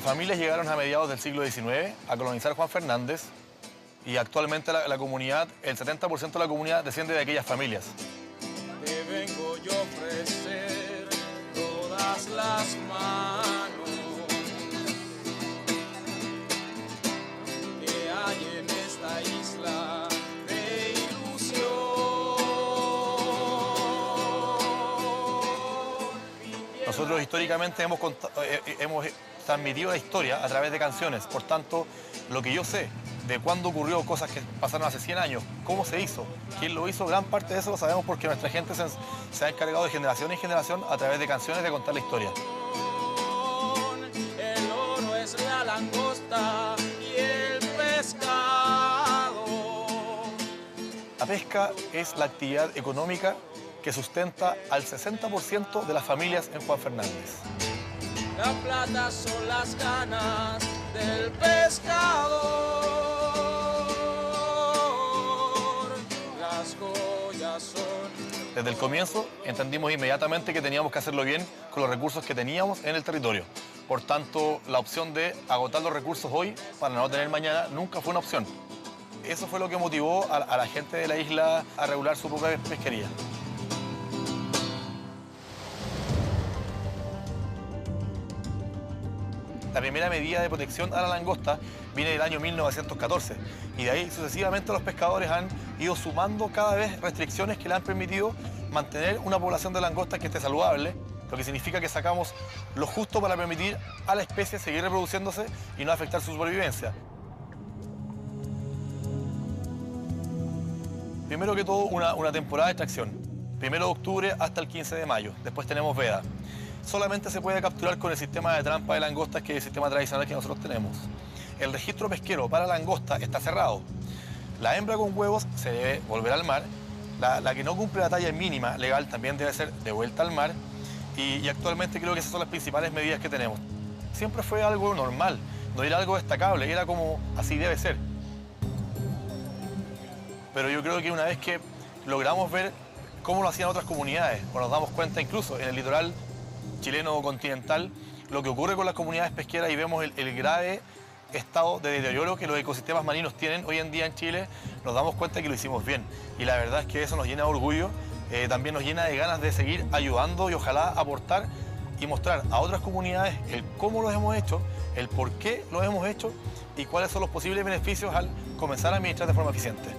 familias llegaron a mediados del siglo XIX a colonizar Juan Fernández y actualmente la comunidad, el 70% de la comunidad desciende de aquellas familias. Te vengo yo a ofrecer todas las manos que hay en esta isla de ilusión. Nosotros históricamente hemos transmitido la historia a través de canciones. Por tanto, lo que yo sé de cuándo ocurrió, cosas que pasaron hace 100 años, cómo se hizo, quién lo hizo, gran parte de eso lo sabemos porque nuestra gente se ha encargado de generación en generación a través de canciones de contar la historia. El oro es la langosta y el pescado. La pesca es la actividad económica que sustenta al 60% de las familias en Juan Fernández. La plata son las ganas del pescador. Las joyas son... Desde el comienzo entendimos inmediatamente que teníamos que hacerlo bien con los recursos que teníamos en el territorio. Por tanto, la opción de agotar los recursos hoy para no tener mañana nunca fue una opción. Eso fue lo que motivó a la gente de la isla a regular su propia pesquería. La primera medida de protección a la langosta viene del año 1914 y de ahí sucesivamente los pescadores han ido sumando cada vez restricciones que le han permitido mantener una población de langostas que esté saludable, lo que significa que sacamos lo justo para permitir a la especie seguir reproduciéndose y no afectar su supervivencia. Primero que todo, una temporada de extracción. 1 de octubre hasta el 15 de mayo. Después tenemos veda. Solamente se puede capturar con el sistema de trampa de langostas, que es el sistema tradicional que nosotros tenemos. El registro pesquero para langosta está cerrado. La hembra con huevos se debe volver al mar. La que no cumple la talla mínima legal también debe ser devuelta al mar. Y actualmente creo que esas son las principales medidas que tenemos. Siempre fue algo normal, no era algo destacable, era como así debe ser. Pero yo creo que una vez que logramos ver cómo lo hacían otras comunidades, o nos damos cuenta incluso en el litoral chileno continental, lo que ocurre con las comunidades pesqueras y vemos el grave estado de deterioro que los ecosistemas marinos tienen hoy en día en Chile, nos damos cuenta que lo hicimos bien. Y la verdad es que eso nos llena de orgullo, también nos llena de ganas de seguir ayudando y ojalá aportar y mostrar a otras comunidades el cómo lo hemos hecho, el por qué lo hemos hecho y cuáles son los posibles beneficios al comenzar a administrar de forma eficiente.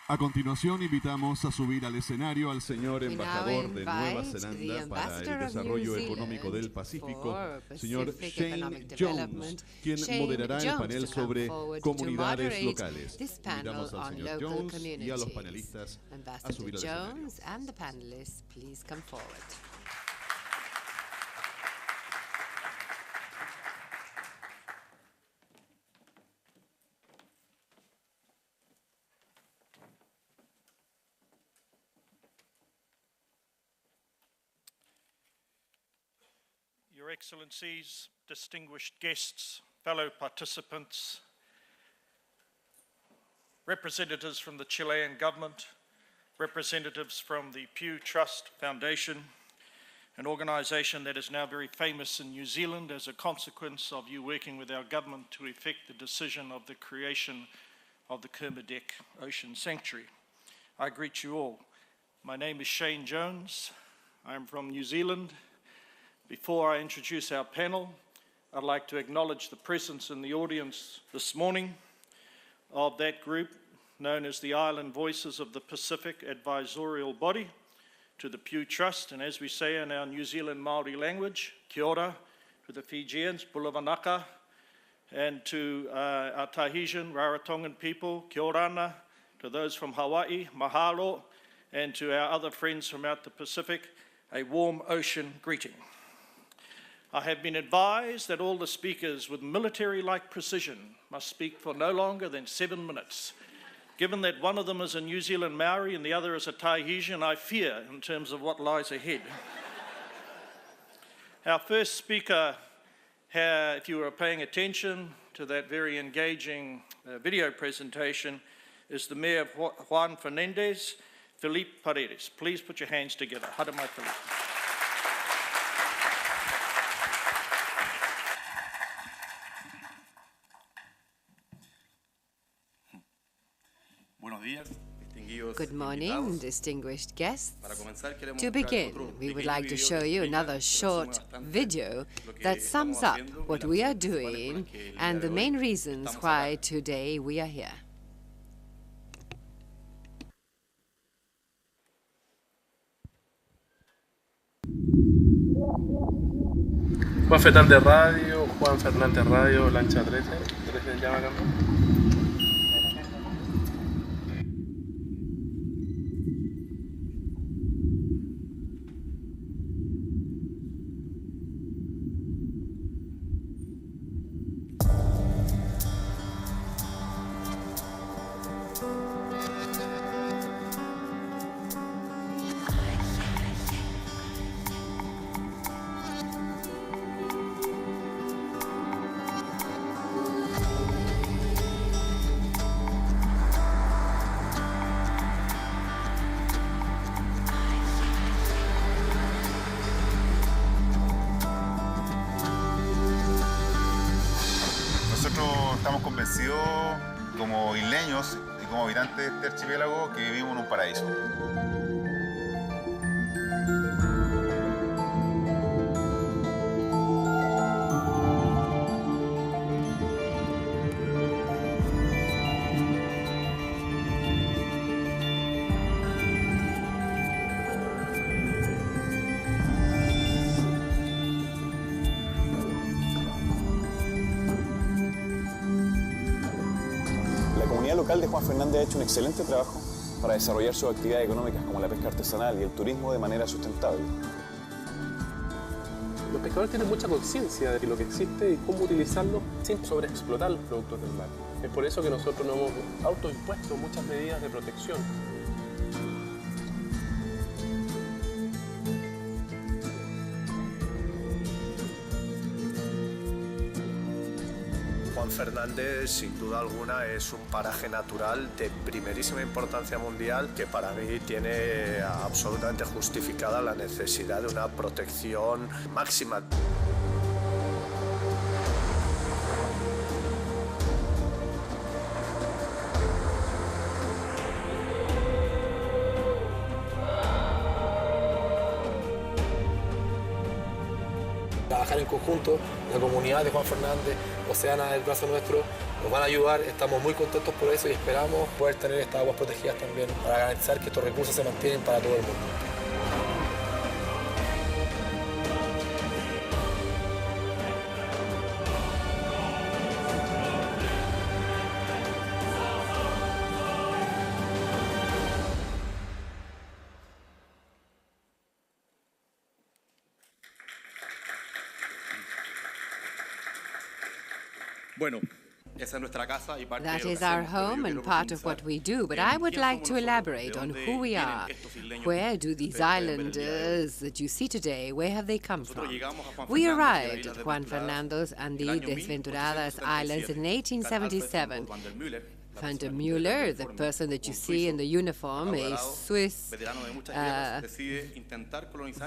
A continuación, invitamos a subir al escenario al señor embajador de Nueva Zelanda para el desarrollo económico del Pacífico, señor Shane Jones, quien moderará el panel sobre comunidades locales. Invitamos al señor Jones y a los panelistas a subir al escenario. Your Excellencies, distinguished guests, fellow participants, representatives from the Chilean government, representatives from the Pew Trust Foundation, an organisation that is now very famous in New Zealand as a consequence of you working with our government to effect the decision of the creation of the Kermadec Ocean Sanctuary. I greet you all. My name is Shane Jones. I'm from New Zealand. Before I introduce our panel, I'd like to acknowledge the presence in the audience this morning of that group known as the Island Voices of the Pacific Advisorial Body to the Pew Trust, and as we say in our New Zealand Maori language, kia ora to the Fijians, Bulavanaka, and to our Tahitian, Rarotongan people, kia orana, to those from Hawaii, mahalo, and to our other friends from out the Pacific, a warm ocean greeting. I have been advised that all the speakers with military-like precision must speak for no longer than 7 minutes. Given that one of them is a New Zealand Maori and the other is a Tahitian, I fear in terms of what lies ahead. Our first speaker, if you were paying attention to that very engaging video presentation, is the Mayor of Juan Fernández, Felipe Paredes. Please put your hands together. Hadamai Felipe. Good morning, distinguished guests. To begin, we would like to show you another short video that sums up what we are doing and the main reasons why today we are here. Juan Fernández Radio, Juan Fernández Radio, lancha 13 llama Campbell. Estamos convencidos como isleños y como habitantes de este archipiélago que vivimos en un paraíso. El alcalde Juan Fernández ha hecho un excelente trabajo para desarrollar sus actividades económicas como la pesca artesanal y el turismo de manera sustentable. Los pescadores tienen mucha conciencia de lo que existe y cómo utilizarlo sin sobreexplotar los productos del mar. Es por eso que nosotros nos hemos autoimpuesto muchas medidas de protección. Juan Fernández, sin duda alguna, es un paraje natural de primerísima importancia mundial que para mí tiene absolutamente justificada la necesidad de una protección máxima. Trabajar en conjunto, la comunidad de Juan Fernández, Océano del brazo nuestro, nos van a ayudar, estamos muy contentos por eso y esperamos poder tener estas aguas protegidas también para garantizar que estos recursos se mantienen para todo el mundo. That is our home and part of what we do, but I would like to elaborate on who we are. Where do these islanders that you see today, where have they come from? We arrived at Juan Fernández and the Desventuradas Islands in 1877. Van Mueller, the person that you see in the uniform, a Swiss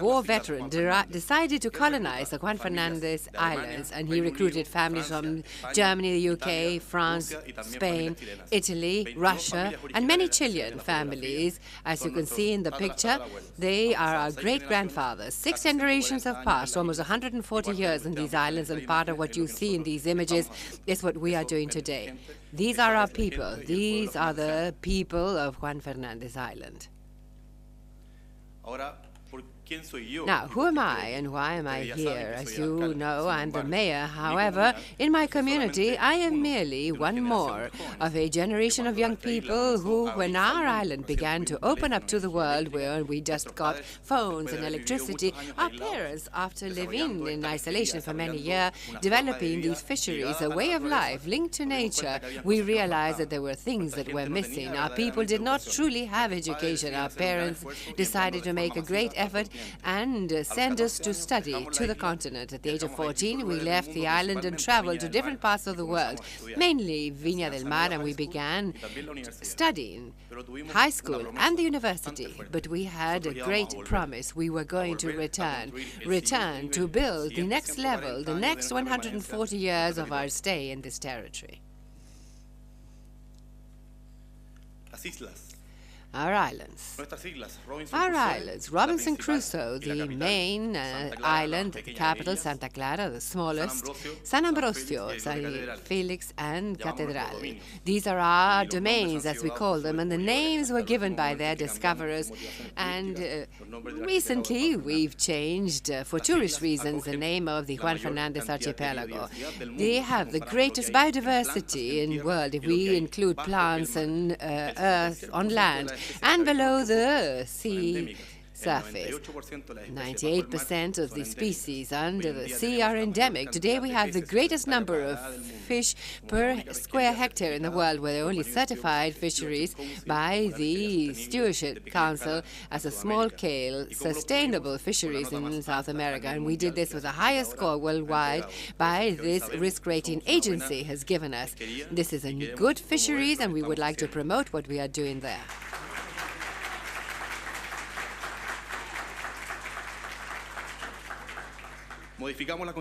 war veteran, decided to colonize the Juan Fernández Islands, and he recruited families from Germany, the UK, France, Spain, Italy, Russia, and many Chilean families. As you can see in the picture, they are our great-grandfathers. 6 generations have passed, almost 140 years in these islands, and part of what you see in these images is what we are doing today. These are our people. These are the people of Juan Fernández Island. Now, who am I and why am I here? As you know, I'm the mayor. However, in my community, I am merely one more of a generation of young people who, when our island began to open up to the world, where we just got phones and electricity, our parents, after living in isolation for many years, developing these fisheries, a way of life linked to nature, we realized that there were things that were missing. Our people did not truly have education. Our parents decided to make a great effort and sent us to study to the continent. At the age of 14, we left the island and traveled to different parts of the world, mainly Viña del Mar, and we began studying high school and the university. But we had a great promise. We were going to return to build the next level, the next 140 years of our stay in this territory. Our islands. Robinson Crusoe, the main island, the capital, Santa Clara, the smallest, San Ambrosio, San Felix, and Catedral. These are our domains, as we call them, and the names were given by their discoverers. And recently, we've changed, for tourist reasons, the name of the Juan Fernández archipelago. They have the greatest biodiversity in the world, if we include plants and earth on land, and below the sea surface. 98% of the species under the sea are endemic. Today we have the greatest number of fish per square hectare in the world. We're the only certified fisheries by the Stewardship Council as a small-scale, sustainable fisheries in South America. And we did this with the highest score worldwide by this risk rating agency has given us. This is a good fisheries, and we would like to promote what we are doing there.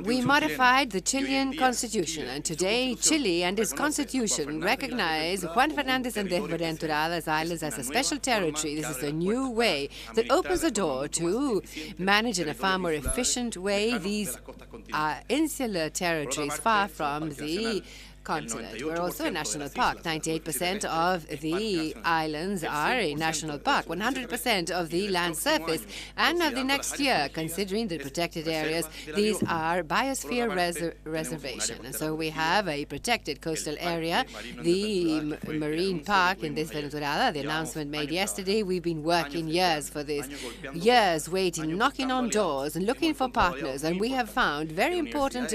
We modified the Chilean constitution, and today Chile and its constitution recognize Juan Fernández and Desventuradas Islands as a special territory. This is a new way that opens the door to manage in a far more efficient way these insular territories far from the continent. We're also a national park. 98% of the islands are a national park, 100% of the land surface. And of the next year, considering the protected areas, these are biosphere reservation. And so we have a protected coastal area, the marine park in Desventurada, the announcement made yesterday. We've been working years for this, years waiting, knocking on doors and looking for partners. And we have found very important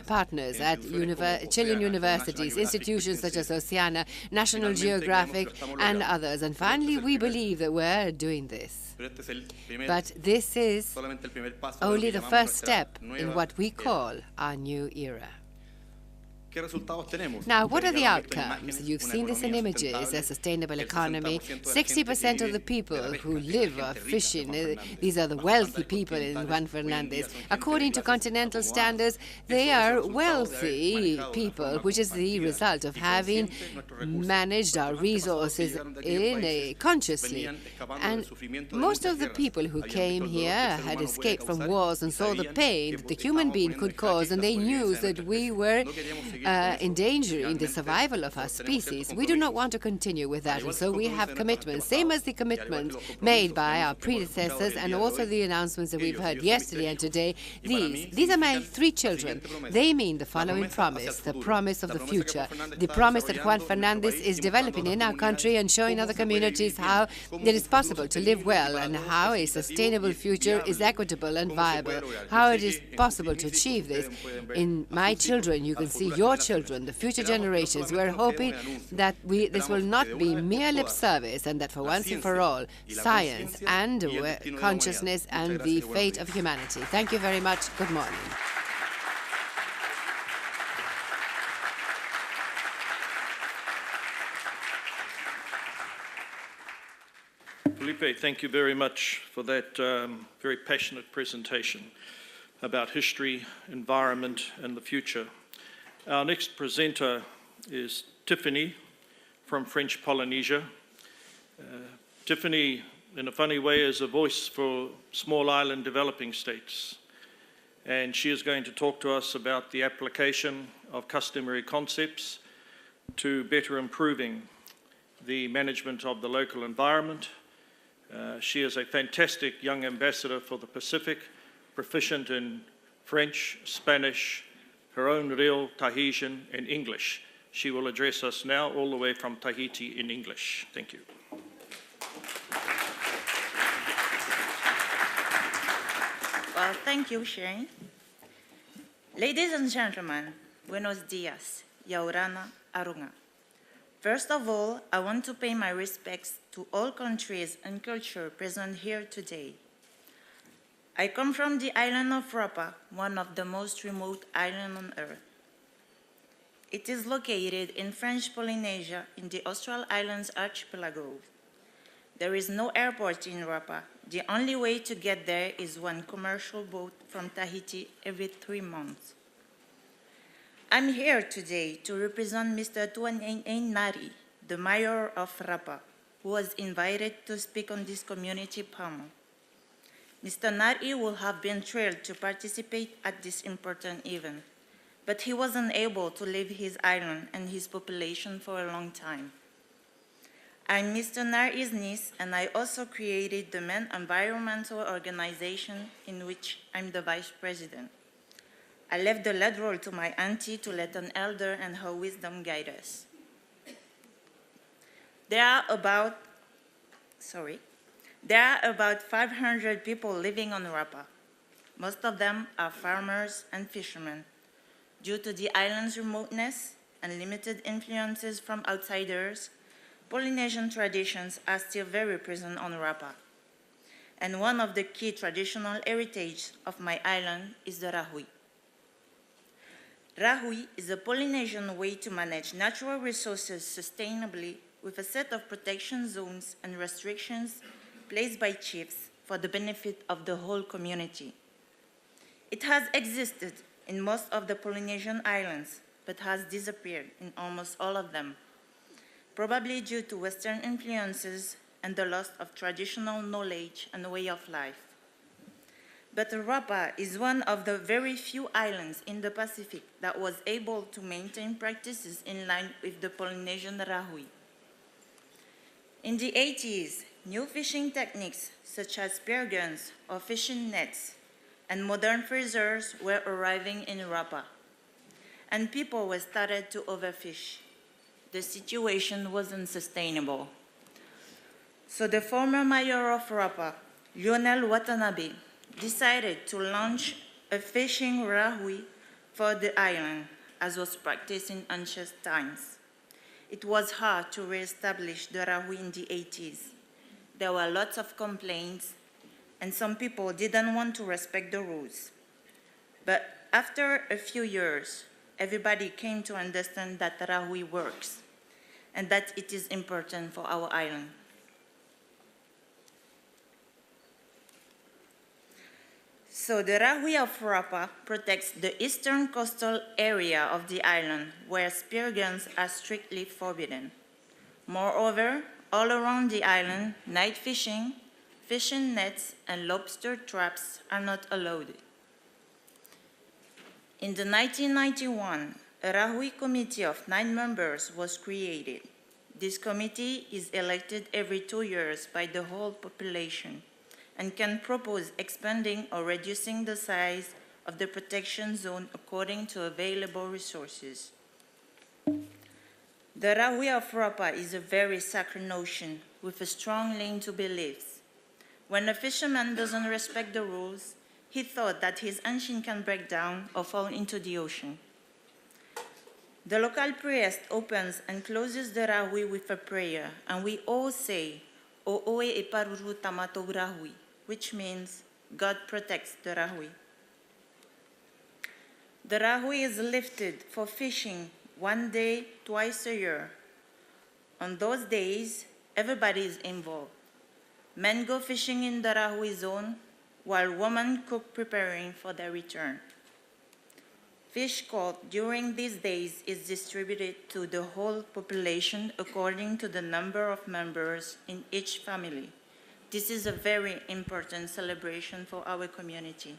partners at Chilean universities, institutions such as Océano, National Geographic, and others. And finally, we believe that we're doing this. But this is only the first step in what we call our new era. Now, what are the outcomes? You've seen this in images, a sustainable economy. 60% of the people who live are fishing. These are the wealthy people in Juan Fernández. According to continental standards, they are wealthy people, which is the result of having managed our resources consciously. And most of the people who came here had escaped from wars and saw the pain that the human being could cause, and they knew that we were endangering the survival of our species. We do not want to continue with that, and so we have commitments, same as the commitments made by our predecessors and also the announcements that we've heard yesterday and today. These are my 3 children. They mean the following promise, the promise of the future, the promise that Juan Fernández is developing in our country and showing other communities how it is possible to live well and how a sustainable future is equitable and viable, how it is possible to achieve this. In my children, you can see your children, the future generations. We're hoping that this will not be mere lip service, and that for once and for all, science and consciousness and the fate of humanity. Thank you very much. Good morning. Felipe, thank you very much for that very passionate presentation about history, environment, and the future. Our next presenter is Tiffany from French Polynesia. Tiffany, in a funny way, is a voice for small island developing states. And she is going to talk to us about the application of customary concepts to better improving the management of the local environment. She is a fantastic young ambassador for the Pacific, proficient in French, Spanish, her own real Tahitian, and English. She will address us now all the way from Tahiti in English. Thank you. Well, thank you, Shelley. Ladies and gentlemen, buenos dias, yaurana arunga. First of all, I want to pay my respects to all countries and culture present here today. I come from the island of Rapa, one of the most remote islands on Earth. It is located in French Polynesia in the Austral Islands archipelago. There is no airport in Rapa. The only way to get there is one commercial boat from Tahiti every 3 months. I'm here today to represent Mr. Tuan'ain Nari, the mayor of Rapa, who was invited to speak on this community panel. Mr. Nari would have been thrilled to participate at this important event, but he wasn't able to leave his island and his population for a long time. I'm Mr. Nari's niece, and I also created the main environmental organization in which I'm the vice president. I left the lead role to my auntie to let an elder and her wisdom guide us. There are about 500 people living on Rapa. Most of them are farmers and fishermen. Due to the island's remoteness and limited influences from outsiders, Polynesian traditions are still very present on Rapa. And one of the key traditional heritage of my island is the rahui. Rahui is a Polynesian way to manage natural resources sustainably with a set of protection zones and restrictions placed by chiefs for the benefit of the whole community. It has existed in most of the Polynesian islands, but has disappeared in almost all of them, probably due to Western influences and the loss of traditional knowledge and way of life. But Rapa is one of the very few islands in the Pacific that was able to maintain practices in line with the Polynesian rahui. In the 80s, new fishing techniques such as spear guns or fishing nets and modern freezers were arriving in Rapa, and people were started to overfish. The situation wasn't sustainable. So the former mayor of Rapa, Lionel Watanabe, decided to launch a fishing rahui for the island, as was practiced in ancient times. It was hard to reestablish the rahui in the 80s. There were lots of complaints, and some people didn't want to respect the rules. But after a few years, everybody came to understand that rahui works and that it is important for our island. So the rahui of Rapa protects the eastern coastal area of the island where spear guns are strictly forbidden. Moreover, all around the island, night fishing, fishing nets, and lobster traps are not allowed. In the 1991, a rahui committee of 9 members was created. This committee is elected every 2 years by the whole population and can propose expanding or reducing the size of the protection zone according to available resources. The rahui of Rapa is a very sacred notion with a strong link to beliefs. When a fisherman doesn't respect the rules, he thought that his engine can break down or fall into the ocean. The local priest opens and closes the rahui with a prayer, and we all say, "O oe e paruru tamatou rahui," which means God protects the rahui. The rahui is lifted for fishing 1 day, twice a year. On those days, everybody is involved. Men go fishing in the rahui zone, while women cook preparing for their return. Fish caught during these days is distributed to the whole population according to the number of members in each family. This is a very important celebration for our community.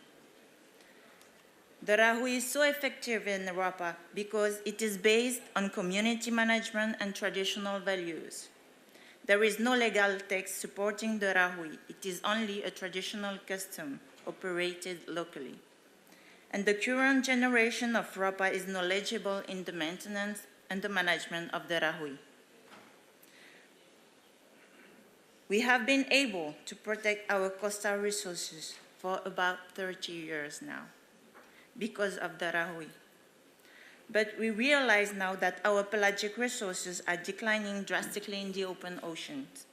The rahui is so effective in Rapa because it is based on community management and traditional values. There is no legal text supporting the rahui. It is only a traditional custom operated locally. And the current generation of Rapa is knowledgeable in the maintenance and the management of the rahui. We have been able to protect our coastal resources for about 30 years now because of the rahui. But we realize now that our pelagic resources are declining drastically in the open oceans.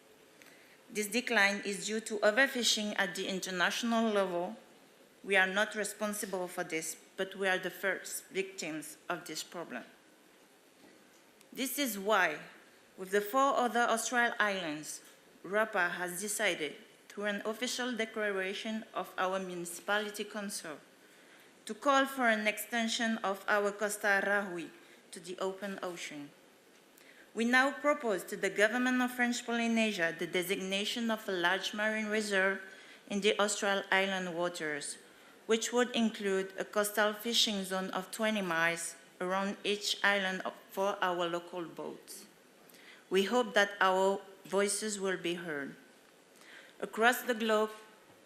This decline is due to overfishing at the international level We are not responsible for this, but we are the first victims of this problem. This is why, with the 4 other Austral islands, Rapa has decided, through an official declaration of our Municipality Council, to call for an extension of our Costa Rahui to the open ocean. We now propose to the government of French Polynesia the designation of a large marine reserve in the Austral island waters, which would include a coastal fishing zone of 20 miles around each island for our local boats. We hope that our voices will be heard. Across the globe,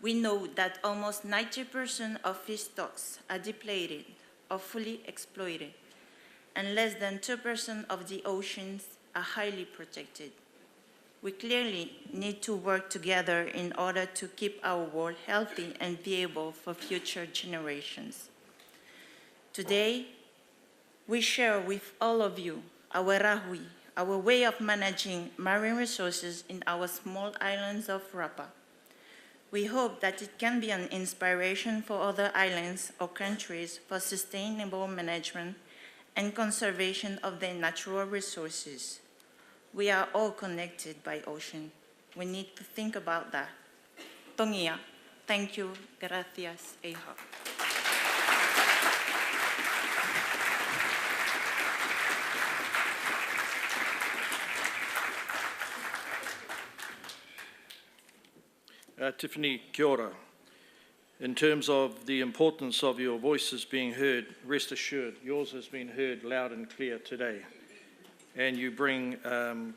we know that almost 90% of fish stocks are depleted or fully exploited, and less than 2% of the oceans are highly protected. We clearly need to work together in order to keep our world healthy and viable for future generations. Today, we share with all of you our rahui, our way of managing marine resources in our small islands of Rapa. We hope that it can be an inspiration for other islands or countries for sustainable management and conservation of their natural resources. We are all connected by ocean. We need to think about that. Tongia, thank you, gracias, Eha. Tiffany, kia ora. In terms of the importance of your voices being heard, rest assured, yours has been heard loud and clear today. And you bring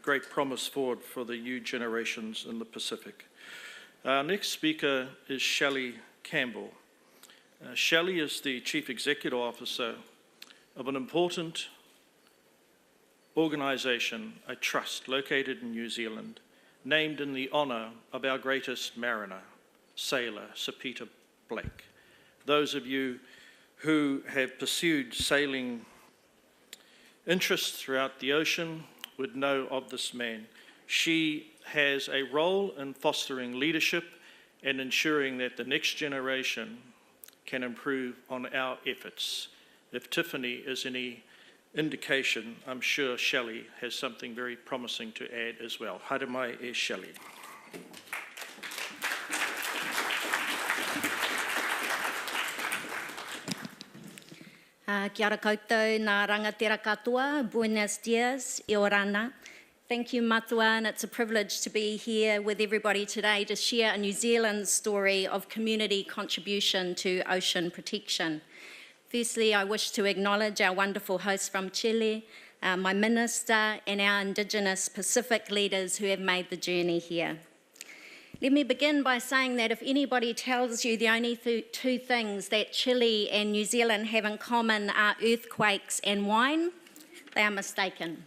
great promise forward for the new generations in the Pacific. Our next speaker is Shelley Campbell. Shelley is the Chief Executive Officer of an important organisation, a trust located in New Zealand, named in the honour of our greatest mariner, sailor, Sir Peter Blake. Those of you who have pursued sailing interests throughout the ocean would know of this man. She has a role in fostering leadership and ensuring that the next generation can improve on our efforts. If Tiffany is any indication, I'm sure Shelley has something very promising to add as well. Haere mai e Shelley. Kia ora koutou, nā rangatira katoa, buenos dias, e orana. Thank you, Matua, and it's a privilege to be here with everybody today to share a New Zealand story of community contribution to ocean protection. Firstly, I wish to acknowledge our wonderful hosts from Chile, my minister, and our Indigenous Pacific leaders who have made the journey here. Let me begin by saying that if anybody tells you the only two things that Chile and New Zealand have in common are earthquakes and wine, they are mistaken.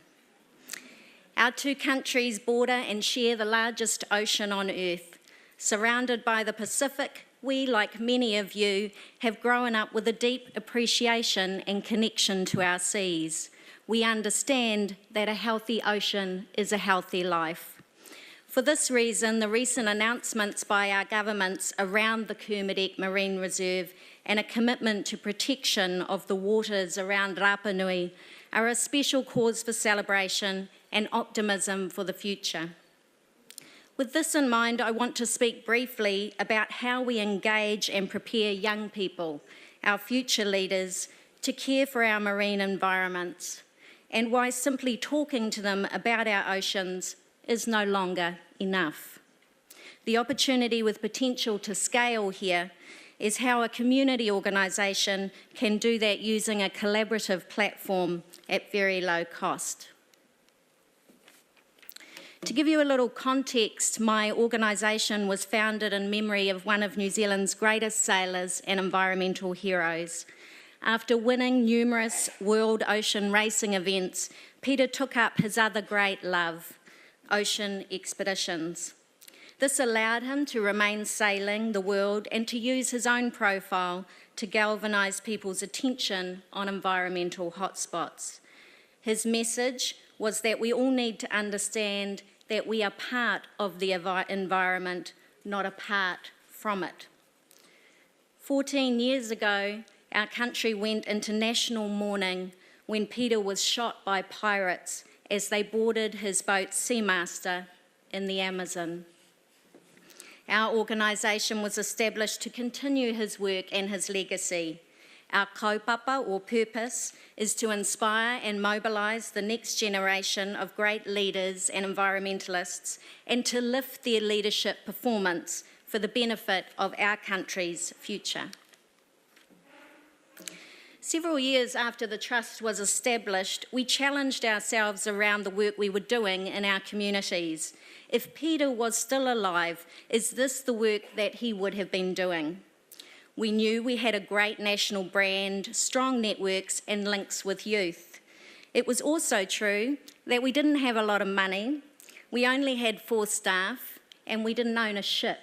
Our two countries border and share the largest ocean on Earth. Surrounded by the Pacific, we, like many of you, have grown up with a deep appreciation and connection to our seas. We understand that a healthy ocean is a healthy life. For this reason, the recent announcements by our governments around the Comunidades Marine Reserve and a commitment to protection of the waters around Rapa Nui are a special cause for celebration and optimism for the future. With this in mind, I want to speak briefly about how we engage and prepare young people, our future leaders, to care for our marine environments, and why simply talking to them about our oceans is no longer enough. The opportunity with potential to scale here is how a community organisation can do that using a collaborative platform at very low cost. To give you a little context, my organisation was founded in memory of one of New Zealand's greatest sailors and environmental heroes. After winning numerous world ocean racing events, Peter took up his other great love, ocean expeditions. This allowed him to remain sailing the world and to use his own profile to galvanise people's attention on environmental hotspots. His message was that we all need to understand that we are part of the environment, not apart from it. 14 years ago, our country went into national mourning when Peter was shot by pirates as they boarded his boat Seamaster in the Amazon. Our organisation was established to continue his work and his legacy. Our kaupapa, or purpose, is to inspire and mobilise the next generation of great leaders and environmentalists and to lift their leadership performance for the benefit of our country's future. Several years after the Trust was established, we challenged ourselves around the work we were doing in our communities. If Peter was still alive, is this the work that he would have been doing? We knew we had a great national brand, strong networks and links with youth. It was also true that we didn't have a lot of money, we only had 4 staff, and we didn't own a ship.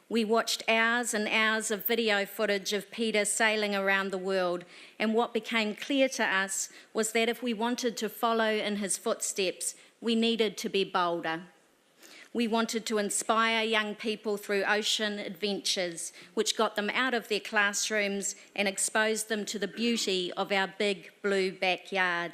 We watched hours and hours of video footage of Peter sailing around the world, and what became clear to us was that if we wanted to follow in his footsteps, we needed to be bolder. We wanted to inspire young people through ocean adventures, which got them out of their classrooms and exposed them to the beauty of our big blue backyard.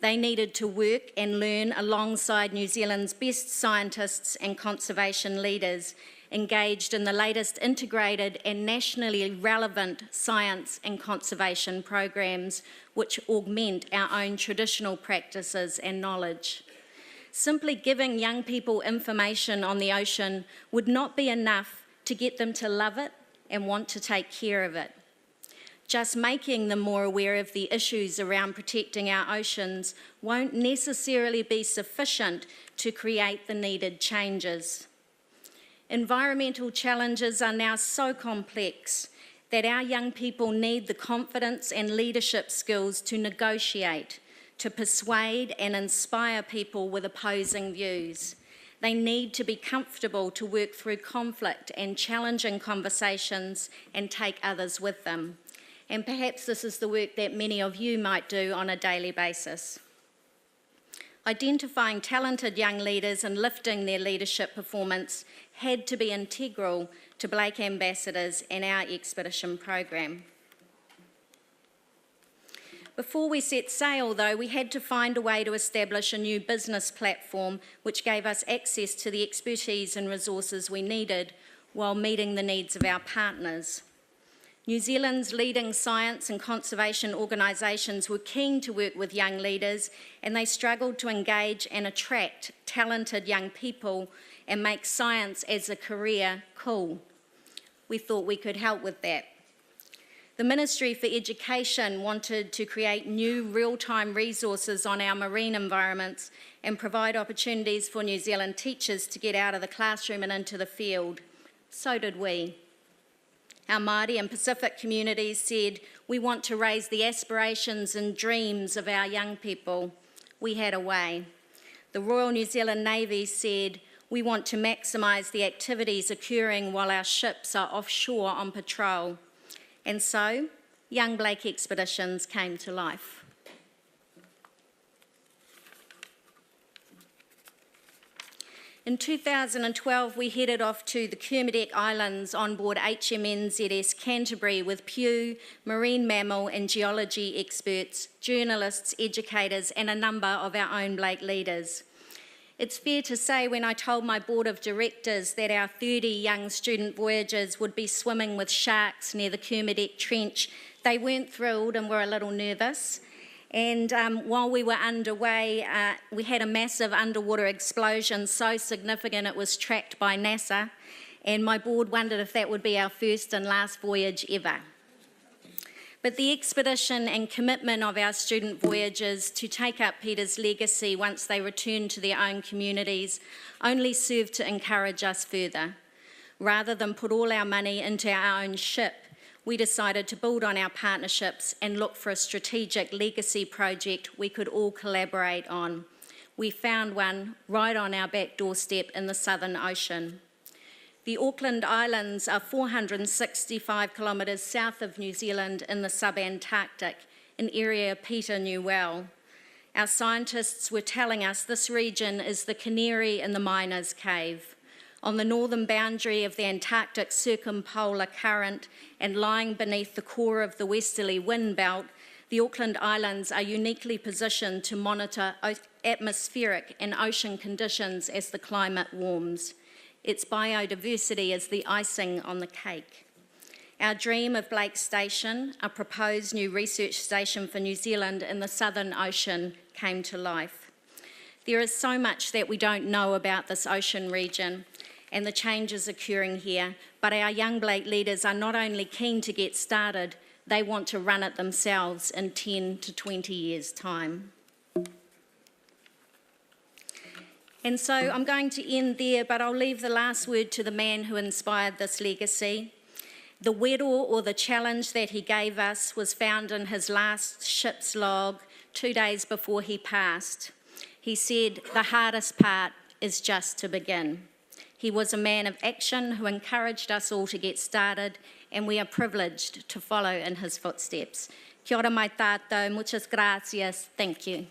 They needed to work and learn alongside New Zealand's best scientists and conservation leaders, engaged in the latest integrated and nationally relevant science and conservation programs, which augment our own traditional practices and knowledge. Simply giving young people information on the ocean would not be enough to get them to love it and want to take care of it. Just making them more aware of the issues around protecting our oceans won't necessarily be sufficient to create the needed changes. Environmental challenges are now so complex that our young people need the confidence and leadership skills to negotiate, to persuade and inspire people with opposing views. They need to be comfortable to work through conflict and challenging conversations and take others with them. And perhaps this is the work that many of you might do on a daily basis. Identifying talented young leaders and lifting their leadership performance had to be integral to Blake Ambassadors and our expedition program. Before we set sail, though, we had to find a way to establish a new business platform which gave us access to the expertise and resources we needed while meeting the needs of our partners. New Zealand's leading science and conservation organisations were keen to work with young leaders, and they struggled to engage and attract talented young people and make science as a career cool. We thought we could help with that. The Ministry for Education wanted to create new real-time resources on our marine environments and provide opportunities for New Zealand teachers to get out of the classroom and into the field. So did we. Our Maori and Pacific communities said, we want to raise the aspirations and dreams of our young people. We had a way. The Royal New Zealand Navy said, we want to maximise the activities occurring while our ships are offshore on patrol. And so, Young Blake Expeditions came to life. In 2012, we headed off to the Kermadec Islands on board HMNZS Canterbury with Pew, marine mammal and geology experts, journalists, educators, and a number of our own Blake leaders. It's fair to say when I told my board of directors that our 30 young student voyagers would be swimming with sharks near the Kermadec Trench, they weren't thrilled and were a little nervous. And while we were underway, we had a massive underwater explosion so significant it was tracked by NASA, and my board wondered if that would be our first and last voyage ever. But the expedition and commitment of our student voyagers to take up Peter's legacy once they returned to their own communities only served to encourage us further. Rather than put all our money into our own ship, we decided to build on our partnerships and look for a strategic legacy project we could all collaborate on. We found one right on our back doorstep in the Southern Ocean. The Auckland Islands are 465 kilometres south of New Zealand in the sub-Antarctic, an area Peter knew well. Our scientists were telling us this region is the canary in the miner's cave. On the northern boundary of the Antarctic circumpolar current and lying beneath the core of the westerly wind belt, the Auckland Islands are uniquely positioned to monitor atmospheric and ocean conditions as the climate warms. Its biodiversity is the icing on the cake. Our dream of Blake Station, a proposed new research station for New Zealand in the Southern Ocean, came to life. There is so much that we don't know about this ocean region and the changes occurring here, but our young Blake leaders are not only keen to get started, they want to run it themselves in 10 to 20 years' time. And so I'm going to end there, but I'll leave the last word to the man who inspired this legacy. The wero, or the challenge that he gave us, was found in his last ship's log 2 days before he passed. He said, "The hardest part is just to begin." He was a man of action who encouraged us all to get started, and we are privileged to follow in his footsteps. Kia ora mai tātou, muchas gracias, thank you.